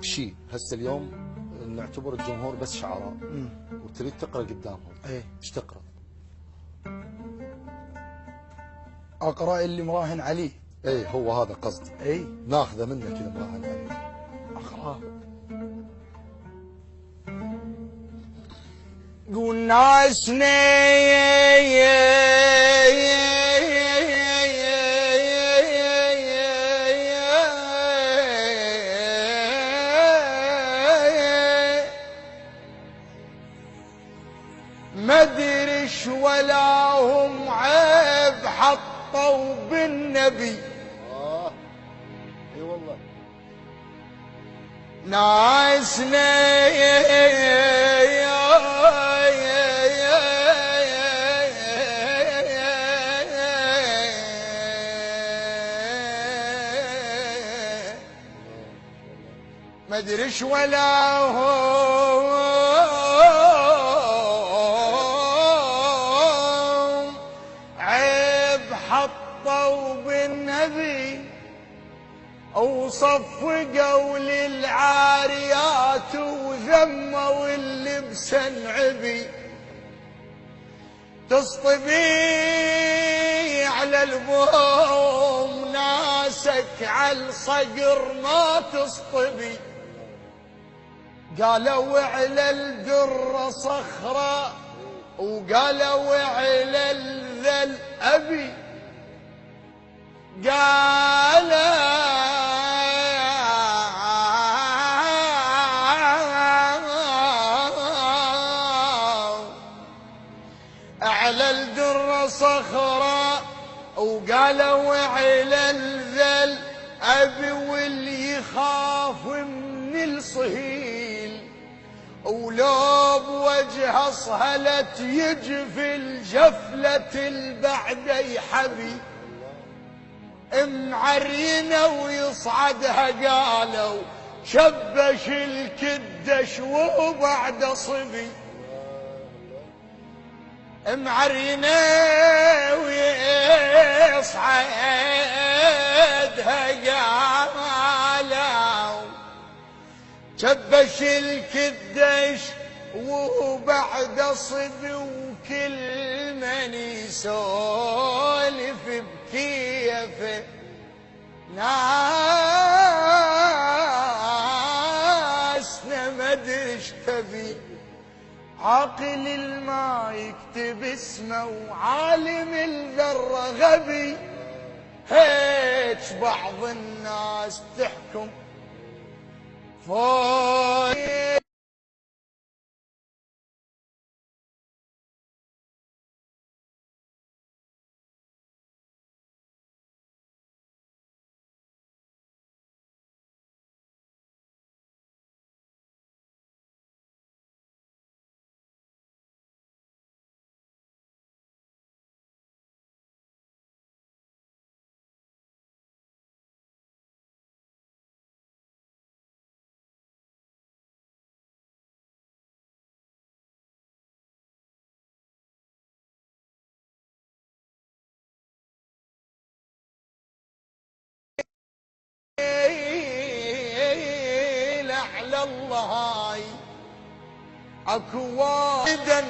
شيء هسه اليوم نعتبر الجمهور بس شعراء وتريد تقرا قدامهم، ايش تقرا؟ اقرا اللي مراهن عليه. اي هو هذا قصدي. ناخذه منك اللي مراهن عليه. اقراه. قلنا مدري ش ولا هم عيب حطوا بالنبي. اي والله ناسنا مدري ش ولا هم عيب حطوا بالنبي وصفقوا للعاريات وذموا اللبس انعبي. تصطبي على البوم ناسك على الصقر ما تصطبي. قالوا على الدر صخرة وقالوا على الذل أبي. قال على الدر صخرة وقالوا على الذل أبي. واللي يخاف من الصهيل ولو بوجهه صهلت يجفي الجفلة البعد يحبي. معرينه ويصعدها قالوا شبش الكدش وبعد صبي. معرينه ويصعدها قالوا شبش الكدش وبعد صبي. وكل من يسولف بكيفه ناسنا مدري ايش تبي. عاقل الما يكتب اسمه وعالم الذره غبي. هيك بعض الناس تحكم فوق على الله. هاي اكو واحد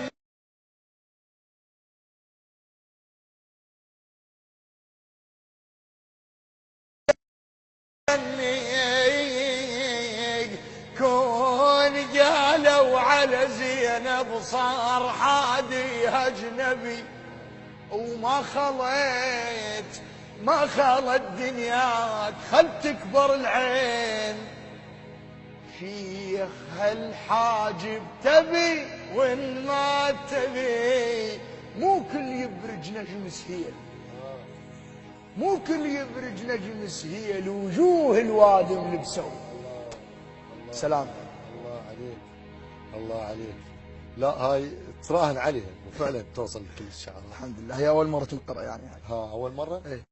كون قالوا على زينب صار حاديها اجنبي. وما خليت ما خلت دنياك خل تكبر العين. شيخ هالحاجب تبي وان ما تبي. مو كل يبرج نجم سهيل مو كل يبرج نجم سهيل. وجوه الوادم لبسوا. سلام. الله عليك الله عليك. لا هاي تراهن عليها وفعلا توصل لكل الشعراء. الحمد لله. هي اول مره تنقرا يعني. ها اول مره؟ ايه.